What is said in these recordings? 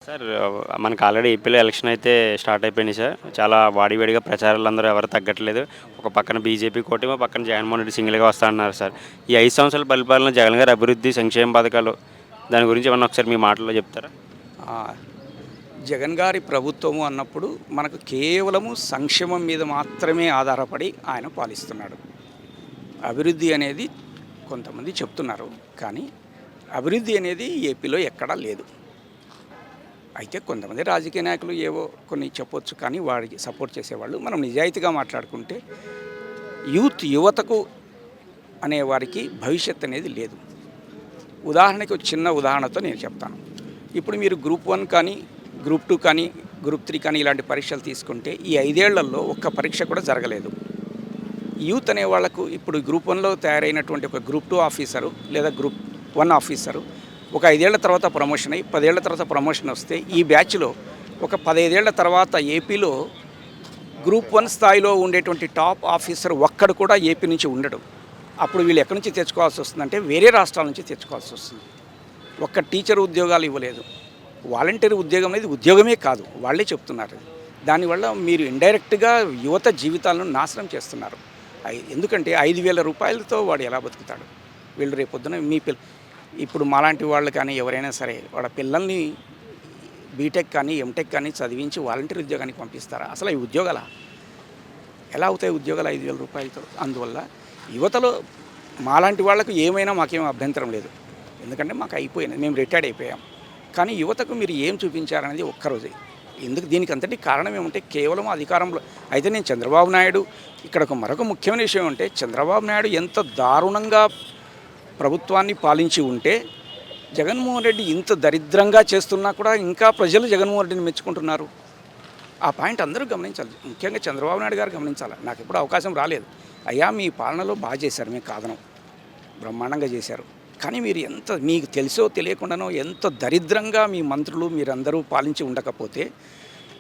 Sir మనకు already ఏపీలో election అయితే స్టార్ట్ అయిపోయినాయి సార్. చాలా వాడివేడిగా ప్రచారాలందరూ ఎవరు తగ్గట్లేదు. ఒక పక్కన బీజేపీ కూటమి, ఒక పక్కన జగన్మోహన్ రెడ్డి సింగిల్‌గా వస్తా అన్నారు సార్. ఈ 5 సంవత్సరాల పరిపాలన జగన్ గారి అభివృద్ధి, సంక్షేమ పథకాలు దాని గురించి ఏమన్నా ఒకసారి మీ మాటల్లో చెప్తారా? ఆ, జగన్ గారి ప్రభుత్వము అన్నప్పుడు మనకు కేవలము సంక్షేమం మీద మాత్రమే ఆధారపడి ఆయన పాలిస్తున్నాడు. అభివృద్ధి అనేది కొంతమంది చెప్తున్నారు, కానీ అభివృద్ధి అనేది ఏపీలో ఎక్కడా లేదు. అయితే కొంతమంది రాజకీయ నాయకులు ఏవో కొన్ని చెప్పొచ్చు, కానీ వాడికి సపోర్ట్ చేసేవాళ్ళు మనం నిజాయితీగా మాట్లాడుకుంటే యువతకు అనే వారికి భవిష్యత్ అనేది లేదు. ఉదాహరణకి ఒక చిన్న ఉదాహరణతో నేను చెప్తాను. ఇప్పుడు మీరు గ్రూప్ 1 కానీ, గ్రూప్ 2 కానీ, గ్రూప్ 3 కానీ ఇలాంటి పరీక్షలు తీసుకుంటే ఈ 5 ఏళ్లలో ఒక్క పరీక్ష కూడా జరగలేదు. యూత్ అనే వాళ్లకు ఇప్పుడు గ్రూప్ 1లో తయారైనటువంటి ఒక గ్రూప్ 2 ఆఫీసరు లేదా గ్రూప్ 1 ఆఫీసరు ఒక 5 ఏళ్ల తర్వాత ప్రమోషన్ అయ్యి 10 ఏళ్ల తర్వాత ప్రమోషన్ వస్తే ఈ బ్యాచ్లో ఒక 15 ఏళ్ల తర్వాత ఏపీలో గ్రూప్ 1 స్థాయిలో ఉండేటువంటి టాప్ ఆఫీసర్ ఒక్కడు కూడా ఏపీ నుంచి ఉండడు. అప్పుడు వీళ్ళు ఎక్కడి నుంచి తెచ్చుకోవాల్సి వస్తుందంటే వేరే రాష్ట్రాల నుంచి తెచ్చుకోవాల్సి వస్తుంది. ఒక్క టీచర్ ఉద్యోగాలు ఇవ్వలేదు. వాలంటీర్ ఉద్యోగం అనేది ఉద్యోగమే కాదు, వాళ్ళే చెప్తున్నారు. దానివల్ల మీరు ఇండైరెక్ట్గా యువత జీవితాలను నాశనం చేస్తున్నారు. ఎందుకంటే 5,000 రూపాయలతో వాడు ఎలా బతుకుతాడు? వీళ్ళు రేపొద్దున ఇప్పుడు మాలాంటి వాళ్ళు కానీ ఎవరైనా సరే వాళ్ళ పిల్లల్ని బీటెక్ కానీ ఎంటెక్ కానీ చదివించి వాలంటీర్ ఉద్యోగానికి పంపిస్తారా? అసలు ఈ ఉద్యోగాల ఎలా అవుతాయి ఉద్యోగాలు 5,000 రూపాయలతో? అందువల్ల యువతలో మాలాంటి వాళ్లకు ఏమైనా మాకేం అభ్యంతరం లేదు, ఎందుకంటే మాకు అయిపోయింది, మేము రిటైర్డ్ అయిపోయాం. కానీ యువతకు మీరు ఏం చూపించారనేది ఒక్కరోజే. దీనికి అంతటి కారణం ఏమంటే కేవలం అధికారంలో అయితే నేను చంద్రబాబు నాయుడు ఇక్కడ మరొక ముఖ్యమైన విషయం అంటే చంద్రబాబు నాయుడు ఎంత దారుణంగా ప్రభుత్వాన్ని పాలించి ఉంటే జగన్మోహన్ రెడ్డి ఇంత దరిద్రంగా చేస్తున్నా కూడా ఇంకా ప్రజలు జగన్మోహన్ రెడ్డిని మెచ్చుకుంటున్నారు. ఆ పాయింట్ అందరూ గమనించాలి, ముఖ్యంగా చంద్రబాబు నాయుడు గారు గమనించాలి. నాకు ఎప్పుడు అవకాశం రాలేదు. అయ్యా మీ పాలనలో బాగా చేశారు, మేము కాదనం, బ్రహ్మాండంగా చేశారు. కానీ మీరు మీకు తెలిసో తెలియకుండానో ఎంత దరిద్రంగా మీ మంత్రులు మీరందరూ పాలించి ఉండకపోతే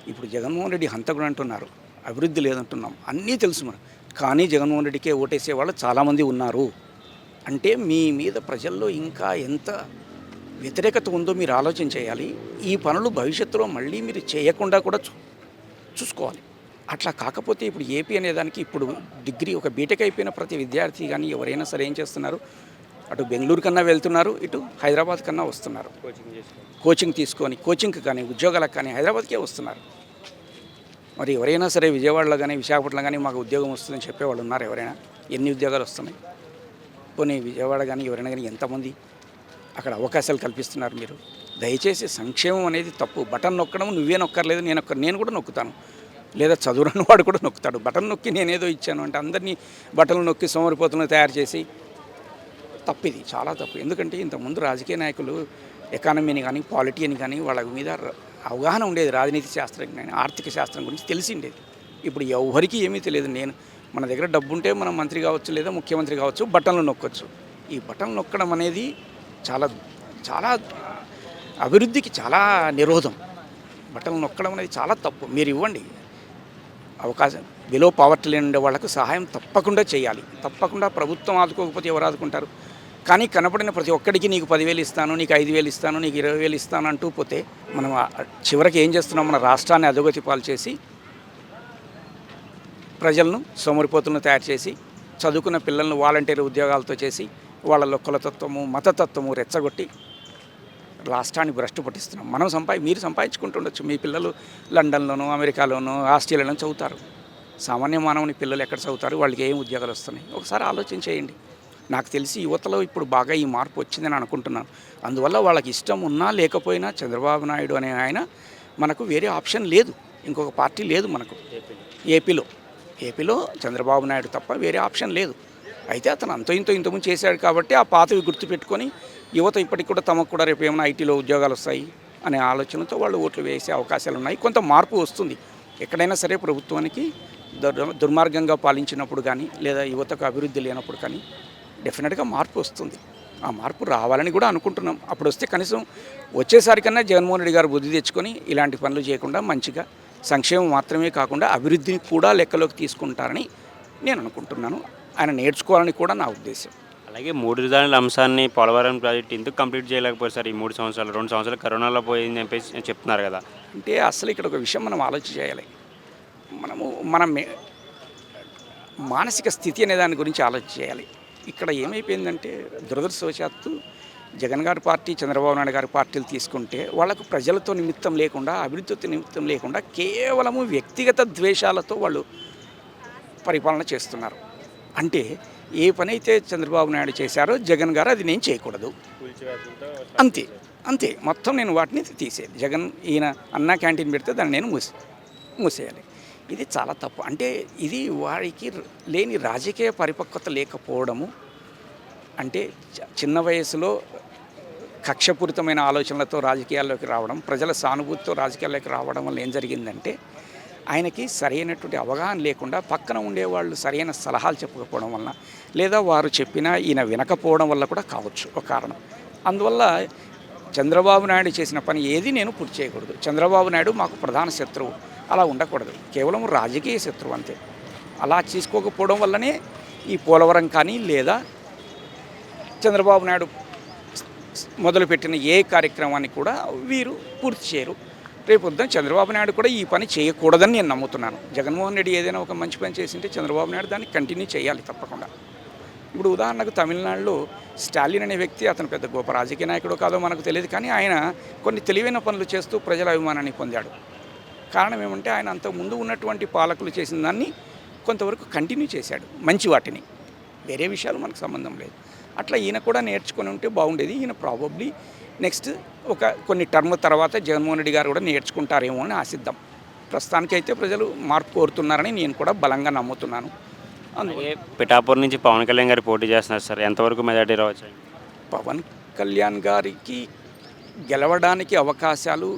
ఇప్పుడు జగన్మోహన్ రెడ్డి హంతకుడు అంటున్నారు, అభివృద్ధి లేదంటున్నాం, అన్నీ తెలుసు మనం. కానీ జగన్మోహన్ రెడ్డికే ఓటేసే వాళ్ళు చాలామంది ఉన్నారు. అంటే మీ మీద ప్రజల్లో ఇంకా ఎంత వ్యతిరేకత ఉందో మీరు ఆలోచన చేయాలి. ఈ పనులు భవిష్యత్తులో మళ్ళీ మీరు చేయకుండా కూడా చూసుకోవాలి. అట్లా కాకపోతే ఇప్పుడు ఏపీ అనేదానికి ఇప్పుడు డిగ్రీ ఒక బీటెక్ అయిపోయిన ప్రతి విద్యార్థి కానీ ఎవరైనా సరే ఏం చేస్తున్నారు, అటు బెంగళూరు కన్నా వెళ్తున్నారు, ఇటు హైదరాబాద్ కన్నా వస్తున్నారు. కోచింగ్ తీసుకొని కోచింగ్కి కానీ ఉద్యోగాలకు కానీ హైదరాబాద్కే వస్తున్నారు. మరి ఎవరైనా సరే విజయవాడలో కానీ విశాఖపట్నంలో కానీ మాకు ఉద్యోగం వస్తుందని చెప్పేవాళ్ళు ఉన్నారు ఎవరైనా? ఎన్ని ఉద్యోగాలు వస్తున్నాయి? పోనీ విజయవాడ కానీ ఎవరైనా కానీ ఎంతమంది అక్కడ అవకాశాలు కల్పిస్తున్నారు మీరు? దయచేసి సంక్షేమం అనేది తప్పు. బటన్ నొక్కడం నువ్వే నొక్కర్లేదు, నేను కూడా నొక్కుతాను, లేదా చదువురాని వాడు కూడా నొక్కుతాడు. బటన్ నొక్కి నేనేదో ఇచ్చాను అంటే అందరినీ బటన్లు నొక్కి సోమరిపోతులను తయారు చేసి తప్పు, ఇది చాలా తప్పు. ఎందుకంటే ఇంతకుముందు రాజకీయ నాయకులు ఎకానమీని కానీ పాలిటీని కానీ వాళ్ళ మీద అవగాహన ఉండేది, రాజనీతి శాస్త్రం కానీ ఆర్థిక శాస్త్రం గురించి తెలిసిండేది. ఇప్పుడు ఎవరికి ఏమీ తెలియదు. మన దగ్గర డబ్బు ఉంటే మనం మంత్రి కావచ్చు లేదా ముఖ్యమంత్రి కావచ్చు, బటన్లు నొక్కొచ్చు. ఈ బటన్లు నొక్కడం అనేది చాలా చాలా అభివృద్ధికి చాలా నిరోధం. బటన్లు నొక్కడం అనేది చాలా తప్పు. మీరు ఇవ్వండి అవకాశం. బిలో పావర్టీ లేని ఉండే వాళ్ళకు సహాయం తప్పకుండా చేయాలి. తప్పకుండా ప్రభుత్వం ఆదుకోకపోతే ఎవరు ఆదుకుంటారు? కానీ కనపడిన ప్రతి ఒక్కడికి నీకు 10,000 ఇస్తాను, నీకు 5,000 ఇస్తాను, నీకు 20,000 ఇస్తాను అంటూ పోతే మనం చివరికి ఏం చేస్తున్నాం? మన రాష్ట్రాన్ని అధోగతి పాలు చేసి ప్రజలను సోమరిపోతులను తయారు చేసి చదువుకున్న పిల్లలను వాలంటీర్ ఉద్యోగాలతో చేసి వాళ్ళలో కులతత్వము మతతత్వము రెచ్చగొట్టి రాష్ట్రాన్ని భ్రష్టు పట్టిస్తున్నాం. మీరు సంపాదించుకుంటుండొచ్చు, మీ పిల్లలు లండన్లోనూ అమెరికాలోనూ ఆస్ట్రేలియాలోనూ చదువుతారు. సామాన్య మానవుని పిల్లలు ఎక్కడ చదువుతారు? వాళ్ళకి ఏం ఉద్యోగాలు వస్తున్నాయి? ఒకసారి ఆలోచన చేయండి. నాకు తెలిసి యువతలో ఇప్పుడు బాగా ఈ మార్పు వచ్చిందని అనుకుంటున్నాను. అందువల్ల వాళ్ళకి ఇష్టం ఉన్నా లేకపోయినా చంద్రబాబు నాయుడు అనే ఆయన మనకు వేరే ఆప్షన్ లేదు, ఇంకొక పార్టీ లేదు మనకు. ఏపీలో చంద్రబాబు నాయుడు తప్ప వేరే ఆప్షన్ లేదు. అయితే అతను ఇంతకుముందు చేశాడు కాబట్టి ఆ పాతవి గుర్తుపెట్టుకొని యువత ఇప్పటికి కూడా తమకు కూడా రేపు ఏమైనా ఐటీలో ఉద్యోగాలు వస్తాయి అనే ఆలోచనతో వాళ్ళు ఓట్లు వేసే అవకాశాలు ఉన్నాయి. కొంత మార్పు వస్తుంది. ఎక్కడైనా సరే ప్రభుత్వానికి దుర్మార్గంగా పాలించినప్పుడు కానీ లేదా యువతకు అభివృద్ధి లేనప్పుడు కానీ డెఫినెట్గా మార్పు వస్తుంది. ఆ మార్పు రావాలని కూడా అనుకుంటున్నాం. అప్పుడు వస్తే కనీసం వచ్చేసరికన్నా జగన్మోహన్ రెడ్డి గారు బుద్ధి తెచ్చుకొని ఇలాంటి పనులు చేయకుండా మంచిగా సంక్షేమం మాత్రమే కాకుండా అభివృద్ధిని కూడా లెక్కలోకి తీసుకుంటారని నేను అనుకుంటున్నాను. ఆయన నేర్చుకోవాలని కూడా నా ఉద్దేశం. అలాగే 3 రాజధానుల అంశాన్ని పోలవరం ప్రాజెక్ట్ ఎందుకు కంప్లీట్ చేయలేకపోయారు సార్ ఈ 3 సంవత్సరాలు? 2 సంవత్సరాలు కరోనాలో పోయిందని చెప్పేసి చెప్తున్నారు కదా! అంటే అసలు ఇక్కడ ఒక విషయం మనం ఆలోచన చేయాలి. మనము మన మానసిక స్థితి అనే దాని గురించి ఆలోచన చేయాలి. ఇక్కడ ఏమైపోయిందంటే దురదృష్టవశాత్తు జగన్ గారి పార్టీ, చంద్రబాబు నాయుడు గారి పార్టీలు తీసుకుంటే వాళ్ళకు ప్రజలతో నిమిత్తం లేకుండా, అభివృద్ధితో నిమిత్తం లేకుండా కేవలము వ్యక్తిగత ద్వేషాలతో వాళ్ళు పరిపాలన చేస్తున్నారు. అంటే ఏ పనైతే చంద్రబాబు నాయుడు చేశారో జగన్ గారు అది నేను చేయకూడదు, అంతే అంతే. మొత్తం నేను వాటిని తీసేది. జగన్ ఈయన అన్నా క్యాంటీన్ పెడితే దాన్ని నేను మూసేయాలి. ఇది చాలా తప్పు. అంటే ఇది వారికి లేని రాజకీయ పరిపక్వత లేకపోవడము. అంటే చిన్న వయసులో కక్షపూరితమైన ఆలోచనలతో రాజకీయాల్లోకి రావడం, ప్రజల సానుభూతితో రాజకీయాల్లోకి రావడం వల్ల ఏం జరిగిందంటే ఆయనకి సరైనటువంటి అవగాహన లేకుండా పక్కన ఉండేవాళ్ళు సరైన సలహాలు చెప్పకపోవడం వలన, లేదా వారు చెప్పినా ఈయన వినకపోవడం వల్ల కూడా కావచ్చు ఒక కారణం. అందువల్ల చంద్రబాబు నాయుడు చేసిన పని ఏది నేను పూర్తి చేయకూడదు. చంద్రబాబు నాయుడు మాకు ప్రధాన శత్రువు, అలా ఉండకూడదు. కేవలం రాజకీయ శత్రువు అంతే. అలా చేసుకోకపోవడం వల్లనే ఈ పోలవరం కానీ, లేదా చంద్రబాబు నాయుడు మొదలుపెట్టిన ఏ కార్యక్రమాన్ని కూడా వీరు పూర్తి చేయరు. రేపొద్దున చంద్రబాబు నాయుడు కూడా ఈ పని చేయకూడదని నేను నమ్ముతున్నాను. జగన్మోహన్ రెడ్డి ఏదైనా ఒక మంచి పని చేసింటే చంద్రబాబు నాయుడు దాన్ని కంటిన్యూ చేయాలి తప్పకుండా. ఇప్పుడు ఉదాహరణకు తమిళనాడులో స్టాలిన్ అనే వ్యక్తి, అతను పెద్ద గొప్ప రాజకీయ నాయకుడు కాదో మనకు తెలియదు, కానీ ఆయన కొన్ని తెలివైన పనులు చేస్తూ ప్రజల అభిమానాన్ని పొందాడు. కారణం ఏమంటే ఆయన అంతకుముందు ఉన్నటువంటి పాలకులు చేసిన దాన్ని కొంతవరకు కంటిన్యూ చేశాడు, మంచి వాటిని. వేరే విషయాలు మనకు సంబంధం లేదు. అట్లా ఈయన కూడా నేర్చుకొని ఉంటే బాగుండేది. ఈయన ప్రాబబ్లీ నెక్స్ట్ కొన్ని టర్మ్ తర్వాత జగన్మోహన్ రెడ్డి గారు కూడా నేర్చుకుంటారేమో అని ఆశిద్దాం. ప్రస్తుతానికైతే ప్రజలు మార్పు కోరుతున్నారని నేను కూడా బలంగా నమ్ముతున్నాను. అందుకే పిఠాపూర్ నుంచి పవన్ కళ్యాణ్ గారు పోటీ చేస్తున్నారు సార్, ఎంతవరకు మెజార్టీ రావచ్చు? పవన్ కళ్యాణ్ గారికి గెలవడానికి అవకాశాలు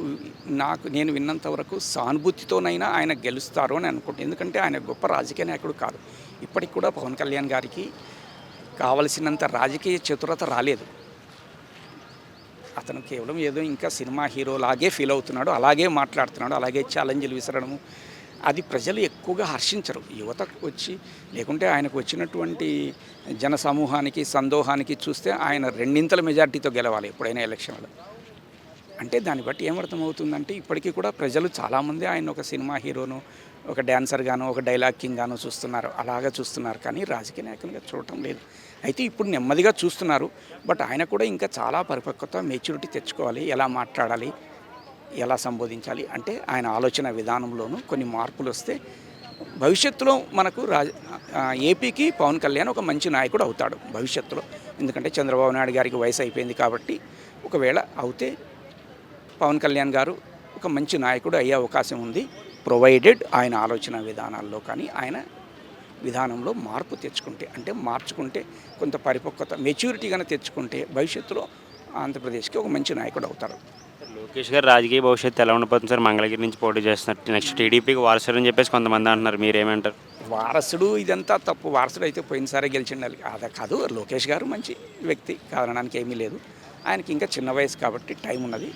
నేను విన్నంత వరకు సానుభూతితోనైనా ఆయన గెలుస్తారు అని అనుకుంటున్నాను. ఎందుకంటే ఆయన గొప్ప రాజకీయ నాయకుడు కాదు. ఇప్పటికి కూడా పవన్ కళ్యాణ్ గారికి కావలసినంత రాజకీయ చతురత రాలేదు. అతను కేవలం ఏదో ఇంకా సినిమా హీరోలాగే ఫీల్ అవుతున్నాడు, అలాగే మాట్లాడుతున్నాడు, అలాగే ఛాలెంజ్లు విసరడము. అది ప్రజలు ఎక్కువగా హర్షించరు యువతకు వచ్చి. లేకుంటే ఆయనకు వచ్చినటువంటి జన సమూహానికి, సందోహానికి చూస్తే ఆయన రెండింతల మెజార్టీతో గెలవాలి ఎప్పుడైనా ఎలక్షన్లో. అంటే దాన్ని బట్టి ఏమర్థమవుతుందంటే ఇప్పటికీ కూడా ప్రజలు చాలామంది ఆయన ఒక సినిమా హీరోను, ఒక డ్యాన్సర్ గాను, ఒక డైలాగ్ కింగ్ గాను చూస్తున్నారు, అలాగా చూస్తున్నారు, కానీ రాజకీయ నాయకునిగా చూడటం లేదు. అయితే ఇప్పుడు నెమ్మదిగా చూస్తున్నారు. బట్ ఆయన కూడా ఇంకా చాలా పరిపక్వత, మెచ్యూరిటీ తెచ్చుకోవాలి. ఎలా మాట్లాడాలి, ఎలా సంబోధించాలి అంటే ఆయన ఆలోచన విధానంలోనూ కొన్ని మార్పులు వస్తే భవిష్యత్తులో మనకు ఏపీకి పవన్ కళ్యాణ్ ఒక మంచి నాయకుడు అవుతాడు భవిష్యత్తులో. ఎందుకంటే చంద్రబాబు నాయుడు గారికి వయసు అయిపోయింది కాబట్టి ఒకవేళ అవుతే పవన్ కళ్యాణ్ గారు ఒక మంచి నాయకుడు అయ్యే అవకాశం ఉంది. ప్రొవైడెడ్ ఆయన ఆలోచన విధానాల్లో కానీ ఆయన విధానంలో మార్పు తెచ్చుకుంటే, అంటే మార్చుకుంటే కొంత పరిపక్వత, మెచ్యూరిటీ కానీ తెచ్చుకుంటే భవిష్యత్తులో ఆంధ్రప్రదేశ్కి ఒక మంచి నాయకుడు అవుతారు. లోకేష్ గారు రాజకీయ భవిష్యత్తు ఎలా ఉండబోతుంది సార్? మంగళగిరి నుంచి పోటీ చేస్తున్నారు, నెక్స్ట్ టీడీపీకి వారసుడు అని చెప్పేసి కొంతమంది అంటున్నారు, మీరేమంటారు? వారసుడు ఇదంతా తప్పు. వారసుడు అయితే పోయినసారే గెలిచిండాలి. అదే కాదు, లోకేష్ గారు మంచి వ్యక్తి కారణానికి ఏమీ లేదు. ఆయనకి ఇంకా చిన్న వయసు కాబట్టి టైం ఉన్నది.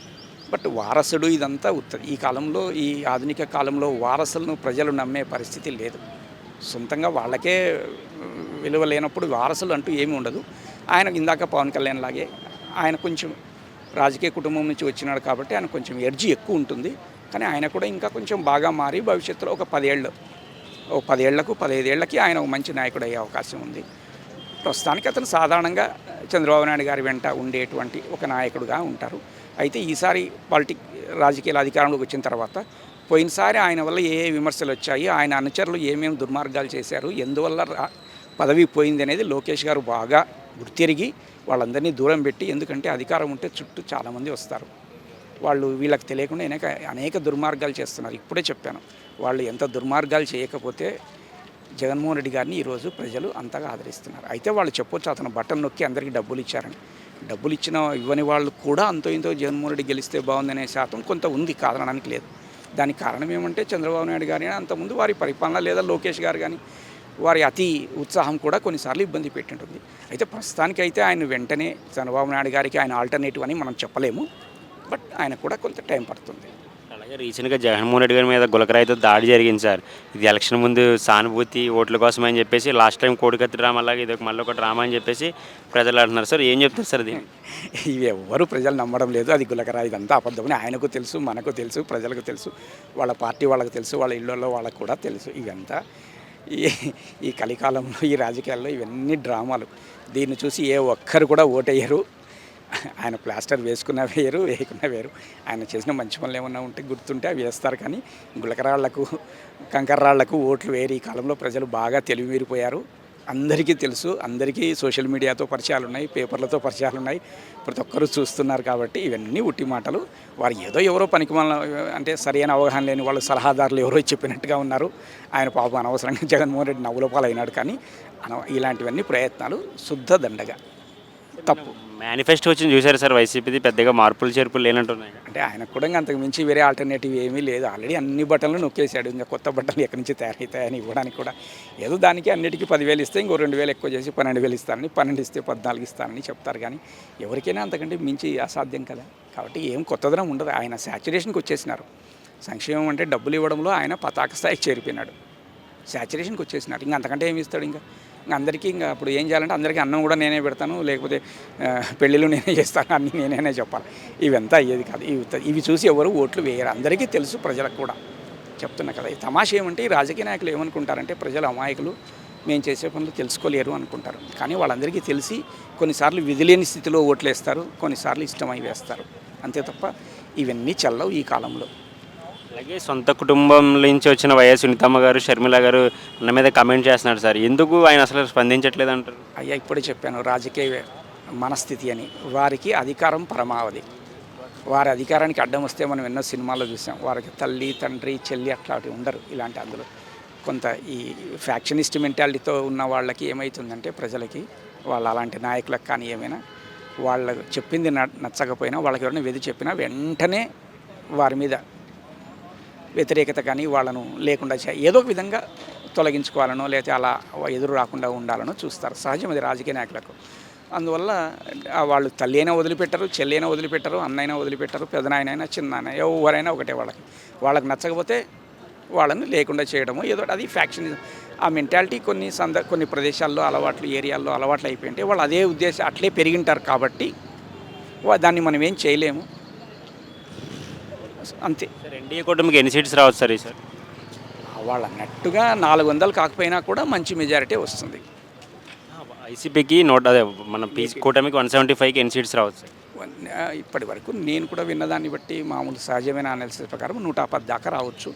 బట్ వారసుడు ఇదంతా ఉత్తది. ఈ కాలంలో, ఈ ఆధునిక కాలంలో వారసులను ప్రజలు నమ్మే పరిస్థితి లేదు. సొంతంగా వాళ్ళకే విలువ లేనప్పుడు వారసులు అంటూ ఏమీ ఉండదు. ఆయన ఇందాక పవన్ కళ్యాణ్ లాగే ఆయన కొంచెం రాజకీయ కుటుంబం నుంచి వచ్చినాడు కాబట్టి ఆయన కొంచెం ఎర్జీ ఎక్కువ ఉంటుంది. కానీ ఆయన కూడా ఇంకా కొంచెం బాగా మారి భవిష్యత్తులో ఒక 10 ఏళ్లకు 15 ఏళ్ళకి ఆయన ఒక మంచి నాయకుడు అయ్యే అవకాశం ఉంది. ప్రస్తుతానికి అతను సాధారణంగా చంద్రబాబు నాయుడు గారి వెంట ఉండేటువంటి ఒక నాయకుడుగా ఉంటారు. అయితే ఈసారి రాజకీయాల అధికారంలోకి వచ్చిన తర్వాత పోయినసారి ఆయన వల్ల ఏ విమర్శలు వచ్చాయి, ఆయన అనుచరులు ఏమేమి దుర్మార్గాలు చేశారు, ఎందువల్ల పదవి పోయింది అనేది లోకేష్ గారు బాగా గుర్తిరిగి వాళ్ళందరినీ దూరం పెట్టి, ఎందుకంటే అధికారం ఉంటే చుట్టూ చాలామంది వస్తారు, వాళ్ళు వీళ్ళకి తెలియకుండా అనేక దుర్మార్గాలు చేస్తున్నారు. ఇప్పుడే చెప్పాను, వాళ్ళు ఎంత దుర్మార్గాలు చేయకపోతే జగన్మోహన్ రెడ్డి గారిని ఈరోజు ప్రజలు అంతగా ఆదరిస్తున్నారు. అయితే వాళ్ళు చెప్పొచ్చు అతను బటన్ నొక్కి అందరికీ డబ్బులు ఇచ్చారని. డబ్బులు ఇవ్వని వాళ్ళు కూడా అంతో ఇంతో జగన్మోహన్ రెడ్డి గెలిస్తే బాగుందనే శాతం కొంత ఉంది, కాదనడానికి లేదు. దానికి కారణం ఏమంటే చంద్రబాబు నాయుడు గారి అంతకుముందు వారి పరిపాలన, లేదా లోకేష్ గారు కానీ వారి అతి ఉత్సాహం కూడా కొన్నిసార్లు ఇబ్బంది పెట్టింటుంది. అయితే ప్రస్తుతానికైతే ఆయన వెంటనే చంద్రబాబు నాయుడు గారికి ఆయన ఆల్టర్నేటివ్ అని మనం చెప్పలేము. బట్ ఆయన కూడా కొంత టైం పడుతుంది. అలాగే రీసెంట్గా జగన్మోహన్ రెడ్డి గారి మీద గులకరాయితో దాడి జరిగింది సార్. ఇది ఎలక్షన్ ముందు సానుభూతి ఓట్ల కోసం అని చెప్పేసి లాస్ట్ టైం కోడికత్తి డ్రామాలాగా ఇది మళ్ళీ ఒక డ్రామా అని చెప్పేసి ప్రజలు అంటున్నారు సార్. ఏం చెప్తారు సార్ దీన్ని? ఇవి ఎవ్వరు ప్రజలు నమ్మడం లేదు. అది గులకరా, ఇదంతా అబద్ధమని ఆయనకు తెలుసు, మనకు తెలుసు, ప్రజలకు తెలుసు, వాళ్ళ పార్టీ వాళ్ళకు తెలుసు, వాళ్ళ ఇళ్ళల్లో వాళ్ళకు కూడా తెలుసు. ఇవంతా ఈ ఈ కలికాలంలో ఈ రాజకీయాల్లో ఇవన్నీ డ్రామాలు. దీన్ని చూసి ఏ ఒక్కరు కూడా ఓటేయరు. ఆయన ప్లాస్టర్ వేసుకున్నా వేయరు, వేయకున్నా వేరు. ఆయన చేసిన మంచి పనులు ఏమన్నా ఉంటే గుర్తుంటే అవి వేస్తారు. కానీ గులకరాళ్లకు, కంకర్రాళ్లకు ఓట్లు వేరు. ఈ కాలంలో ప్రజలు బాగా తెలివిమీరిపోయారు. అందరికీ తెలుసు, అందరికీ సోషల్ మీడియాతో పరిచయాలు ఉన్నాయి, పేపర్లతో పరిచయాలు ఉన్నాయి, ప్రతి ఒక్కరూ చూస్తున్నారు. కాబట్టి ఇవన్నీ ఉట్టి మాటలు. వారు ఏదో ఎవరో పనికిమాల అంటే సరైన అవగాహన లేని వాళ్ళు సలహాదారులు ఎవరో చెప్పినట్టుగా ఉన్నారు. ఆయన పాపం అనవసరంగా జగన్మోహన్ రెడ్డి నవ్వుల పాలైనాడు. కానీ ఇలాంటివన్నీ ప్రయత్నాలు శుద్ధ దండగా, తప్పు. మేనిఫెస్టో వచ్చింది చూసారు సార్, వైసీపీది పెద్దగా మార్పులు చేర్పులు లేనట్టున్నాయి. అంటే ఆయనకు కూడా ఇంకా అంతకు మించి వేరే ఆల్టర్నేటివ్ ఏమీ లేదు. ఆల్రెడీ అన్ని బట్టలను నొక్కేశాడు. ఇంకా కొత్త బట్టలు ఎక్కడి నుంచి తయారవుతాయని ఇవ్వడానికి కూడా ఏదో దానికి అన్నిటికీ 10,000 ఇస్తే ఇంకో 2,000 ఎక్కువ చేసి 12,000 ఇస్తానని, 12 ఇస్తే 14 ఇస్తానని చెప్తారు. కానీ ఎవరికైనా అంతకంటే మించి అసాధ్యం కదా. కాబట్టి ఏం కొత్తదనం ఉండదు. ఆయన శాచురేషన్కి వచ్చేసినారు. సంక్షేమం అంటే డబ్బులు ఇవ్వడంలో ఆయన పతాక స్థాయికి చేరిపోయినాడు. శాచురేషన్కి వచ్చేసినారు. ఇంకా అంతకంటే ఏమి ఇస్తాడు? ఇంకా అందరికీ ఇంకా అప్పుడు ఏం చేయాలంటే అందరికీ అన్నం కూడా నేనే పెడతాను, లేకపోతే పెళ్ళిళ్ళు నేనే చేస్తాను, అన్నీ నేనే చెప్పాలి. ఇవంతా అయ్యేది కాదు. ఇవి చూసి ఎవరు ఓట్లు వేయరు. అందరికీ తెలుసు, ప్రజలకు కూడా చెప్తున్నా కదా. ఈ తమాష ఏమంటే ఈ రాజకీయ నాయకులు ఏమనుకుంటారంటే ప్రజలు అమాయకులు, మేము చేసే పనులు తెలుసుకోలేరు అనుకుంటారు. కానీ వాళ్ళందరికీ తెలిసి కొన్నిసార్లు విధిలేని స్థితిలో ఓట్లు వేస్తారు, కొన్నిసార్లు ఇష్టమై వేస్తారు. అంతే తప్ప ఇవన్నీ చెల్లవు ఈ కాలంలో. అలాగే సొంత కుటుంబం నుంచి వచ్చిన వైఎస్ సునీతమ్మ గారు, షర్మిల గారు అన్న మీద కమెంట్ చేస్తున్నారు సార్. ఎందుకు ఆయన అసలు స్పందించట్లేదు అంటారు? అయ్యా ఇప్పుడే చెప్పాను, రాజకీయ మనస్థితి అని. వారికి అధికారం పరమావధి. వారి అధికారానికి అడ్డం వస్తే మనం ఎన్నో సినిమాల్లో చూసాం. వారికి తల్లి, తండ్రి, చెల్లి అట్లాంటివి ఉండరు. ఇలాంటి అందులో కొంత ఈ ఫ్యాక్షనిస్ట్ మెంటాలిటీతో ఉన్న వాళ్ళకి ఏమవుతుందంటే ప్రజలకి, వాళ్ళు అలాంటి నాయకులకు కానీ ఏమైనా వాళ్ళకు చెప్పింది నచ్చకపోయినా, వాళ్ళకి ఎవరైనా వెది చెప్పినా వెంటనే వారి మీద వ్యతిరేకత కానీ వాళ్ళను లేకుండా ఏదో ఒక విధంగా తొలగించుకోవాలనో లేకపోతే అలా ఎదురు రాకుండా ఉండాలనో చూస్తారు. సహజం అది రాజకీయ నాయకులకు. అందువల్ల వాళ్ళు తల్లి అయినా వదిలిపెట్టరు, చెల్లి అయినా వదిలిపెట్టరు, అన్నైనా వదిలిపెట్టరు, పెదనాయనైనా చిన్నాయన ఎవరైనా ఒకటే. వాళ్ళకి నచ్చకపోతే వాళ్ళని లేకుండా చేయడము ఏదో అది ఫ్యాక్షన్. ఆ మెంటాలిటీ కొన్ని ప్రదేశాల్లో అలవాట్లు, ఏరియాల్లో అలవాట్లు అయిపోయింటే వాళ్ళు అదే ఉద్దేశం అట్లే పెరిగింటారు. కాబట్టి దాన్ని మనం ఏం చేయలేము, అంతే. సార్ ఎన్డీఏ కూటమికి ఎన్ని సీట్స్ రావచ్చు సార్ ఈసారి? వాళ్ళు అన్నట్టుగా 400 కాకపోయినా కూడా మంచి మెజారిటీ వస్తుంది. వైసీపీకి అదే మన పీసీ కూటమికి 175కి ఎన్ని సీట్స్ రావచ్చు సార్? ఇప్పటి వరకు నేను కూడా విన్నదాన్ని బట్టి మామూలు సహజమైన అనాలిసిస్ ప్రకారం 110 దాకా రావచ్చు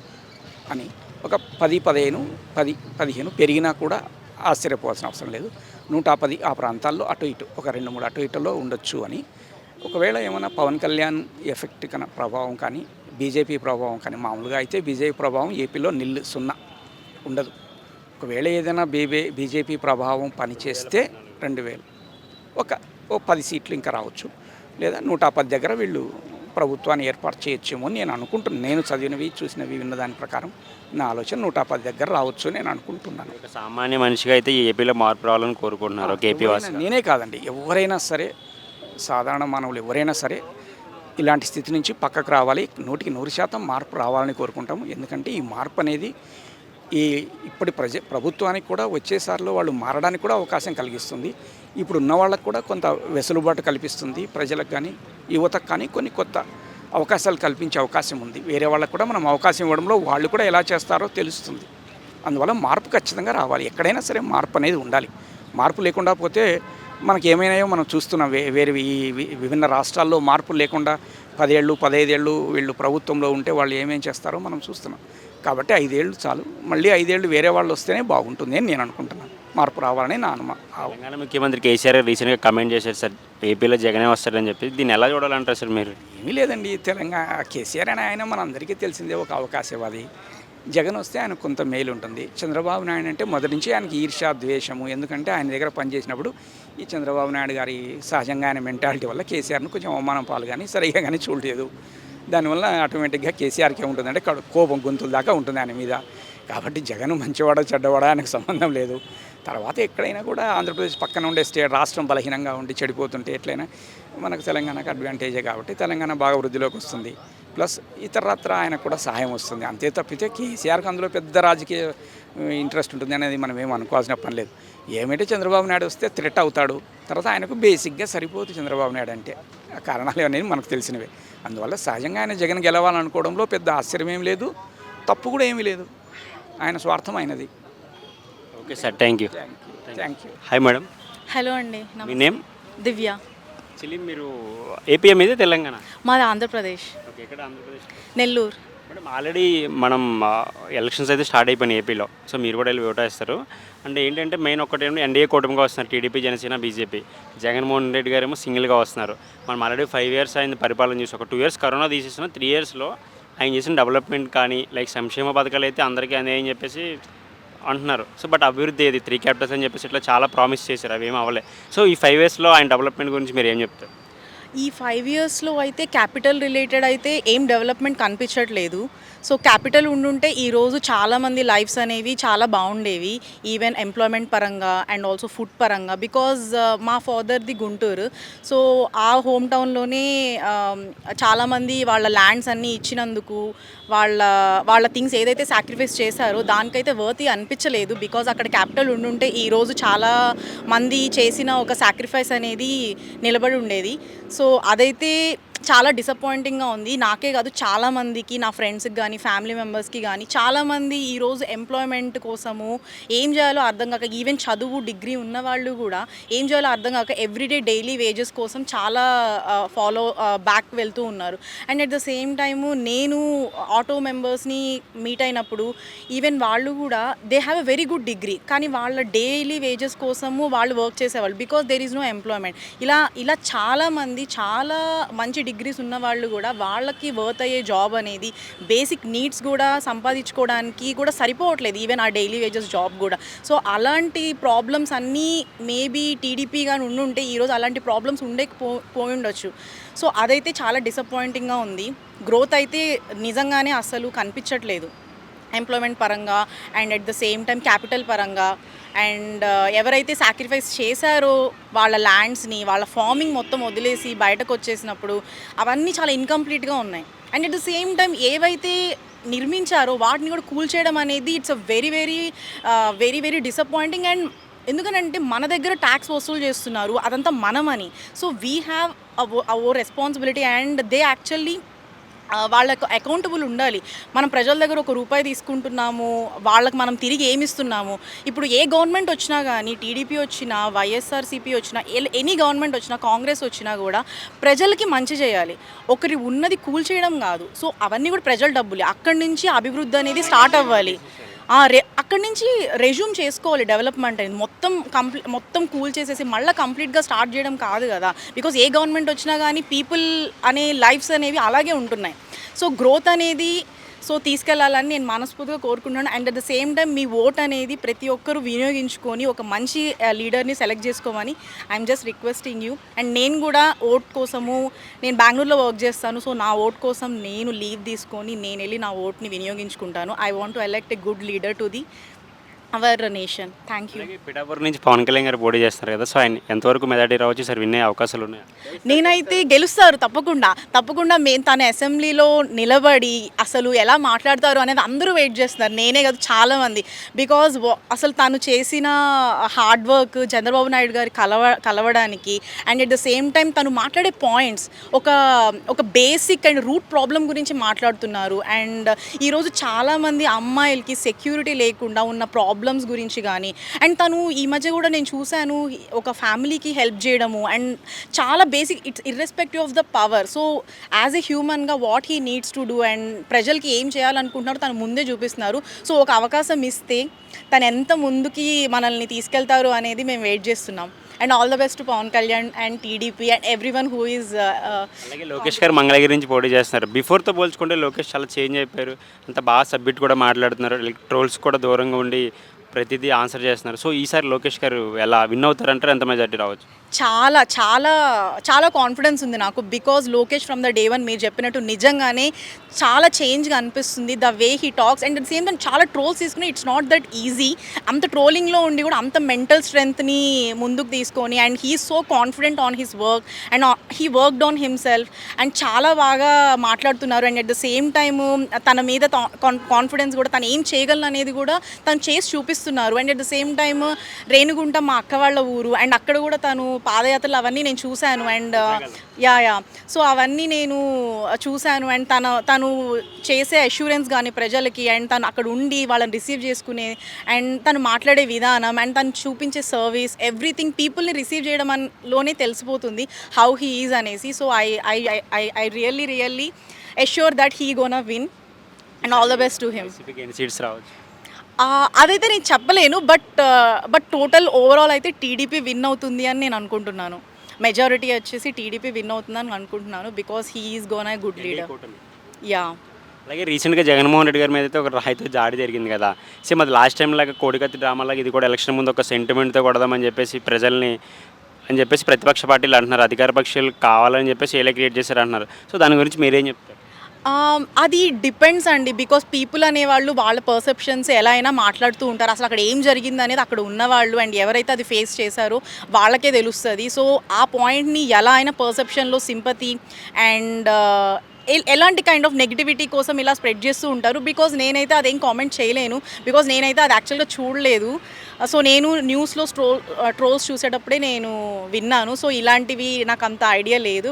అని. ఒక 10-15 పెరిగినా కూడా ఆశ్చర్యపోవాల్సిన అవసరం లేదు. 110 ఆ ప్రాంతాల్లో అటు ఇటు ఒక 2-3 అటు ఇటులో ఉండొచ్చు అని. ఒకవేళ ఏమైనా పవన్ కళ్యాణ్ ఎఫెక్ట్ కన్నా ప్రభావం కానీ, బీజేపీ ప్రభావం కానీ, మామూలుగా అయితే బీజేపీ ప్రభావం ఏపీలో 0 ఉండదు. ఒకవేళ ఏదైనా బీజేపీ ప్రభావం పనిచేస్తే 2000 ఓ 10 సీట్లు ఇంకా రావచ్చు. లేదా 110 దగ్గర వీళ్ళు ప్రభుత్వాన్ని ఏర్పాటు చేయొచ్చేమో అని నేను అనుకుంటున్నాను. నేను చదివినవి, చూసినవి, విన్నదాని ప్రకారం నా ఆలోచన 110 దగ్గర రావచ్చు నేను అనుకుంటున్నాను. సామాన్య మనిషిగా అయితే ఈ ఏపీలో మార్పు రావాలని కోరుకుంటున్నారు ఏపీ వాసి. నేనే కాదండి, ఎవరైనా సరే, సాధారణ మానవులు ఎవరైనా సరే ఇలాంటి స్థితి నుంచి పక్కకు రావాలి. 100% మార్పు రావాలని కోరుకుంటాము. ఎందుకంటే ఈ మార్పు అనేది ఇప్పటి ప్రభుత్వానికి కూడా వచ్చేసారిలో వాళ్ళు మారడానికి కూడా అవకాశం కలిగిస్తుంది. ఇప్పుడు ఉన్న వాళ్ళకు కూడా కొంత వెసులుబాటు కల్పిస్తుంది. ప్రజలకు కానీ, యువతకు కానీ కొన్ని కొత్త అవకాశాలు కల్పించే అవకాశం ఉంది. వేరే వాళ్ళకు కూడా మనం అవకాశం ఇవ్వడంలో వాళ్ళు కూడా ఎలా చేస్తారో తెలుస్తుంది. అందువల్ల మార్పు ఖచ్చితంగా రావాలి. ఎక్కడైనా సరే మార్పు అనేది ఉండాలి. మార్పు లేకుండా పోతే మనకి ఏమైనాయో మనం చూస్తున్నాం. వేరే విభిన్న రాష్ట్రాల్లో మార్పు లేకుండా 10 ఏళ్ళు 15 ఏళ్ళు వీళ్ళు ప్రభుత్వంలో ఉంటే వాళ్ళు ఏమేం చేస్తారో మనం చూస్తున్నాం. కాబట్టి 5 ఏళ్ళు చాలు. మళ్ళీ 5 ఏళ్ళు వేరే వాళ్ళు వస్తేనే బాగుంటుంది అని నేను అనుకుంటున్నాను. మార్పు రావాలని నా అనుమానం. తెలంగాణ ముఖ్యమంత్రి కేసీఆర్ రీసెంట్గా కమెంట్ చేశారు సార్, ఏపీలో జగనే వస్తాడని చెప్పి. దీన్ని ఎలా చూడాలంటారు సార్ మీరు? ఏమీ లేదండి, తెలంగాణ కేసీఆర్ అని ఆయన మనందరికీ తెలిసిందే ఒక అవకాశవాది. జగన్ వస్తే ఆయనకు కొంత మేలు ఉంటుంది. చంద్రబాబు నాయుడు అంటే మొదటి నుంచి ఆయనకి ఈర్ష్య, ద్వేషము. ఎందుకంటే ఆయన దగ్గర పనిచేసినప్పుడు ఈ చంద్రబాబు నాయుడు గారి సహజంగా ఆయన మెంటాలిటీ వల్ల కేసీఆర్ను కొంచెం అవమానం పాలు కానీ సరిగా కానీ చూడలేదు. దానివల్ల ఆటోమేటిక్గా కేసీఆర్కి ఏముంటుందంటే కోపం గొంతుల దాకా ఉంటుంది ఆయన మీద. కాబట్టి జగన్ మంచివాడా చెడ్డవాడా ఆయనకు సంబంధం లేదు. తర్వాత ఎక్కడైనా కూడా ఆంధ్రప్రదేశ్ పక్కన ఉండే రాష్ట్రం బలహీనంగా ఉండి చెడిపోతుంటే ఎట్లయినా మనకు తెలంగాణకు అడ్వాంటేజే. కాబట్టి తెలంగాణ బాగా వృద్ధిలోకి వస్తుంది. ప్లస్ ఇతరత్ర ఆయనకు కూడా సహాయం వస్తుంది. అంతే తప్పితే కేసీఆర్కి అందులో పెద్ద రాజకీయ ఇంట్రెస్ట్ ఉంటుంది అనేది మనం ఏం అనుకోవాల్సిన పని లేదు. ఏమంటే చంద్రబాబు నాయుడు వస్తే థ్రెట్ అవుతాడు, తర్వాత ఆయనకు బేసిక్గా సరిపోతుంది చంద్రబాబు నాయుడు అంటే. ఆ కారణాలు అనేది మనకు తెలిసినవే. అందువల్ల సహజంగా ఆయన జగన్ గెలవాలనుకోవడంలో పెద్ద ఆశ్చర్యం ఏం లేదు, తప్పు కూడా ఏమీ లేదు. ఆయన స్వార్థం అయినది. Okay sir, thank you. Thank you. Hi madam, hello అండి. మీ నేమ్? దివ్య. యాక్చువల్లీ మీరు ఏపీఎం మీద తెలంగాణ? మాది ఆంధ్రప్రదేశ్, ఓకే, ఎక్కడ ఆంధ్రప్రదేశ్? నెల్లూరు. మేడం ఆల్రెడీ మనం ఎలక్షన్స్ అయితే స్టార్ట్ అయిపోయినాయి ఏపీలో, సో మీరు కూడా వెళ్ళి ఓటు వేస్తారు. అంటే ఏంటంటే మెయిన్ ఒక్కటేమో ఎన్డీఏ కూటమిగా వస్తున్నారు, టీడీపీ, జనసేన, బీజేపీ. జగన్మోహన్ రెడ్డి గారేమో సింగిల్గా వస్తున్నారు. మనం ఆల్రెడీ 5 years అయింది పరిపాలన చూసి, ఒక 2 years కరోనా తీసేసిన 3 yearsలో ఆయన చేసిన డెవలప్మెంట్ కానీ లైక్ సంక్షేమ పథకాలు అయితే అందరికీ అందాయని చెప్పేసి అంటున్నారు. సో బట్ అభివృద్ధి ఏది 3 capitals అని చెప్పేసి ఇట్లా చాలా ప్రామిస్ చేశారు, అవి ఏమి అవ్వలే. సో ఈ 5 yearsలో ఆయన డెవలప్మెంట్ గురించి మీరు ఏం చెప్తారు? ఈ 5 yearsలో అయితే క్యాపిటల్ రిలేటెడ్ అయితే ఏం డెవలప్మెంట్ కనిపించట్లేదు. సో క్యాపిటల్ ఉండుంటే ఈరోజు చాలామంది లైఫ్స్ అనేవి చాలా బాగుండేవి, ఈవెన్ ఎంప్లాయ్మెంట్ పరంగా అండ్ ఆల్సో ఫుడ్ పరంగా. బికాజ్ మా ఫాదర్ది గుంటూరు, సో ఆ హోమ్ టౌన్లోనే చాలామంది వాళ్ళ ల్యాండ్స్ అన్నీ ఇచ్చినందుకు వాళ్ళ థింగ్స్ ఏదైతే సాక్రిఫైస్ చేశారో దానికైతే వర్తీ అనిపించలేదు. బికాజ్ అక్కడ క్యాపిటల్ ఉండుంటే ఈరోజు చాలా మంది చేసిన ఒక సాక్రిఫైస్ అనేది నిలబడి ఉండేది. సో అదైతే చాలా డిసప్పాయింటింగ్గా ఉంది. నాకే కాదు, చాలామందికి, నా ఫ్రెండ్స్కి కానీ ఫ్యామిలీ మెంబర్స్కి కానీ చాలామంది ఈరోజు ఎంప్లాయ్మెంట్ కోసము ఏం చేయాలో అర్థం కాక, ఈవెన్ చదువు డిగ్రీ ఉన్న వాళ్ళు కూడా ఏం చేయాలో అర్థం కాక ఎవ్రీడే డైలీ వేజెస్ కోసం చాలా బ్యాక్ వెళ్తూ ఉన్నారు. And at the same time నేను ఆటో మెంబర్స్ని మీట్ అయినప్పుడు ఈవెన్ వాళ్ళు కూడా they have a very good degree, కానీ వాళ్ళ డైలీ వేజెస్ కోసము వాళ్ళు వర్క్ చేసేవాళ్ళు, because there is no employment. ఇలా చాలామంది చాలా మంచి డిగ్రీస్ ఉన్న వాళ్ళు కూడా వాళ్ళకి వర్త్ అయ్యే జాబ్ అనేది, బేసిక్ నీడ్స్ కూడా సంపాదించుకోవడానికి కూడా సరిపోవట్లేదు, ఈవెన్ ఆ డైలీ వేజెస్ జాబ్ కూడా. సో అలాంటి ప్రాబ్లమ్స్ అన్నీ మేబీ టీడీపీగా ఉండుంటే ఈరోజు అలాంటి ప్రాబ్లమ్స్ పోయి ఉండొచ్చు. సో అదైతే చాలా డిసప్పాయింటింగ్గా ఉంది. గ్రోత్ అయితే నిజంగానే అస్సలు కనిపించట్లేదు ఎంప్లాయ్మెంట్ పరంగా and at the same time capital పరంగా. అండ్ ఎవరైతే సాక్రిఫైస్ చేశారో వాళ్ళ ల్యాండ్స్ని, వాళ్ళ ఫార్మింగ్ మొత్తం వదిలేసి బయటకు వచ్చేసినప్పుడు అవన్నీ చాలా ఇన్కంప్లీట్గా ఉన్నాయి. And at the same time ఏవైతే నిర్మించారో వాటిని కూడా కూల్చేయడం అనేది it's a very very very very disappointing. And ఎందుకంటే మన దగ్గర ట్యాక్స్ వసూలు చేస్తున్నారు, అదంతా మన money. So we have our responsibility and they actually వాళ్ళకు అకౌంటబుల్ ఉండాలి. మనం ప్రజల దగ్గర ₹1 తీసుకుంటున్నాము, వాళ్ళకి మనం తిరిగి ఏమి ఇస్తున్నాము. ఇప్పుడు ఏ గవర్నమెంట్ వచ్చినా కానీ, టీడీపీ వచ్చినా, వైఎస్ఆర్సీపీ వచ్చినా, ఎనీ గవర్నమెంట్ వచ్చినా, కాంగ్రెస్ వచ్చినా కూడా ప్రజలకి మంచి చేయాలి, ఒకరి ఉన్నది కూల్చేయడం కాదు. సో అవన్నీ కూడా ప్రజల డబ్బులే. అక్కడి నుంచి అభివృద్ధి అనేది స్టార్ట్ అవ్వాలి. అక్కడి నుంచి రెజ్యూమ్ చేసుకోవాలి డెవలప్మెంట్ అనేది. మొత్తం కూల్ చేసేసి మళ్ళీ కంప్లీట్గా స్టార్ట్ చేయడం కాదు కదా. బికాజ్ ఏ గవర్నమెంట్ వచ్చినా కానీ పీపుల్ అనే లైఫ్స్ అనేవి అలాగే ఉంటున్నాయి. సో గ్రోత్ అనేది తీసుకెళ్లాలని నేను మనస్ఫూర్తిగా కోరుకుంటున్నాను. And at the same time me vote అనేది ప్రతి ఒక్కరూ వినియోగించుకొని ఒక మంచి లీడర్ని సెలెక్ట్ చేసుకోమని I'm just requesting you. And నేను కూడా ఓట్ కోసము, నేను బెంగళూరులో వర్క్ చేస్తాను, సో నా ఓట్ కోసం నేను లీవ్ తీసుకొని నేను వెళ్ళి నా ఓట్ని వినియోగించుకుంటాను. I want to elect a good leader to the our nation. Thank you. Pithapuram నుంచి పవన్ కళ్యాణ్ గారు పోటీ చేస్తారు కదా, సో ఆయన ఎంతవరకు మెజార్టీ రావచ్చు సార్, వినే అవకాశాలు ఉన్నాయి? నేనైతే గెలుస్తారు తప్పకుండా. మేము తన అసెంబ్లీలో నిలబడి అసలు ఎలా మాట్లాడతారు అనేది అందరూ వెయిట్ చేస్తున్నారు, నేనే కాదు చాలామంది. బికాజ్ అసలు తను చేసిన హార్డ్ వర్క్ చంద్రబాబు నాయుడు గారి కలవడానికి and at the same time తను మాట్లాడే పాయింట్స్ ఒక బేసిక్ అండ్ రూట్ ప్రాబ్లం గురించి మాట్లాడుతున్నారు. అండ్ ఈరోజు చాలామంది అమ్మాయిలకి సెక్యూరిటీ లేకుండా ఉన్న ప్రాబ్లమ్స్ గురించి కానీ, అండ్ తను ఈ మధ్య కూడా నేను చూశాను ఒక ఫ్యామిలీకి హెల్ప్ చేయడము అండ్ చాలా basic, it's irrespective of the power. So as a హ్యూమన్గా what he needs to do and ప్రజలకి ఏం చేయాలనుకుంటున్నారో తను ముందే చూపిస్తున్నారు. సో ఒక అవకాశం ఇస్తే తను ఎంత ముందుకి మనల్ని తీసుకెళ్తారు అనేది మేము వెయిట్ చేస్తున్నాం. And all the best to Pawan Kalyan and TDP and everyone who is. అలాగే లోకేష్ గారు మంగళగిరి నుంచి పోటీ చేస్తున్నారు. బిఫోర్తో పోల్చుకుంటే లోకేష్ చాలా చేంజ్ అయిపోయారు, అంత బాగా సబ్మిట్ కూడా మాట్లాడుతున్నారు, ట్రోల్స్ కూడా దూరంగా ఉండి ప్రతిదీ ఆన్సర్ చేస్తున్నారు. సో ఈసారి లోకేష్ గారు ఎలా విన్ అవుతారంటారు? ఎంత మెజారిటీ రావచ్చు? చాలా చాలా చాలా కాన్ఫిడెన్స్ ఉంది నాకు. Because Lokesh from the day one మీరు చెప్పినట్టు నిజంగానే చాలా చేంజ్గా అనిపిస్తుంది the way he talks. And at same time చాలా ట్రోల్స్ తీసుకుని ఇట్స్ నాట్ దట్ ఈజీ. అంత ట్రోలింగ్లో ఉండి కూడా అంత మెంటల్ స్ట్రెంగ్త్ని ముందుకు తీసుకొని and he so confident on his work and he worked on himself and చాలా బాగా మాట్లాడుతున్నారు. And at the same time తన మీద కాన్ఫిడెన్స్ కూడా తను ఏం చేయగలను అనేది కూడా తను చేసి చూపిస్తున్నారు. And at the same time Renigunta మా అక్క వాళ్ళ ఊరు అండ్ అక్కడ కూడా తను పాదయాత్రలు అవన్నీ నేను చూశాను. అండ్ యా సో అవన్నీ నేను చూశాను. అండ్ తను చేసే అష్యూరెన్స్ కానీ ప్రజలకి అండ్ తను అక్కడ ఉండి వాళ్ళని రిసీవ్ చేసుకునే అండ్ తను మాట్లాడే విధానం అండ్ తను చూపించే సర్వీస్ ఎవ్రీథింగ్ పీపుల్ని రిసీవ్ చేయడం లోనే తెలిసిపోతుంది హౌ హీ ఈజ్ అనేసి. So I really assure that he gonna win and all the best to him. ఎన్ని సీట్స్ రావచ్చు? అదైతే నేను చెప్పలేను. బట్ టోటల్ ఓవరాల్ అయితే టీడీపీ విన్ అవుతుంది అని నేను అనుకుంటున్నాను. మెజారిటీ వచ్చేసి టీడీపీ విన్ అవుతుందని అనుకుంటున్నాను. Because he is gone a good leader. Yeah. అలాగే రీసెంట్గా జగన్మోహన్ రెడ్డి గారి మీద అయితే ఒక రాయితో జాడి జరిగింది కదా. సేమ్ అది లాస్ట్ టైం లాగా కోడికత్తి డ్రామా లాగా ఇది కూడా ఎలక్షన్ ముందు ఒక సెంటిమెంట్తో కొడదామని చెప్పేసి ప్రజల్ని అని చెప్పేసి ప్రతిపక్ష పార్టీలు అంటున్నారు. అధికార పక్షాలు కావాలని చెప్పేసి ఏలే క్రియేట్ చేశారు అంటున్నారు. సో దాని గురించి మీరేం చెప్తారు? అది డిపెండ్స్ అండి. బికాస్ పీపుల్ అనేవాళ్ళు వాళ్ళ పర్సెప్షన్స్ ఎలా అయినా మాట్లాడుతూ ఉంటారు. అసలు అక్కడ ఏం జరిగింది అనేది అక్కడ ఉన్నవాళ్ళు అండ్ ఎవరైతే అది ఫేస్ చేశారో వాళ్ళకే తెలుస్తుంది. సో ఆ పాయింట్ని ఎలా అయినా పర్సెప్షన్లో సింపతి అండ్ ఎలాంటి కైండ్ ఆఫ్ నెగిటివిటీ కోసం ఇలా స్ప్రెడ్ చేస్తూ ఉంటారు. బికాజ్ నేనైతే అదేం కామెంట్ చేయలేను. బికాజ్ నేనైతే అది యాక్చువల్గా చూడలేదు. సో నేను న్యూస్లో ట్రోల్స్ చూసేటప్పుడే నేను విన్నాను. సో ఇలాంటివి నాకు అంత ఐడియా లేదు.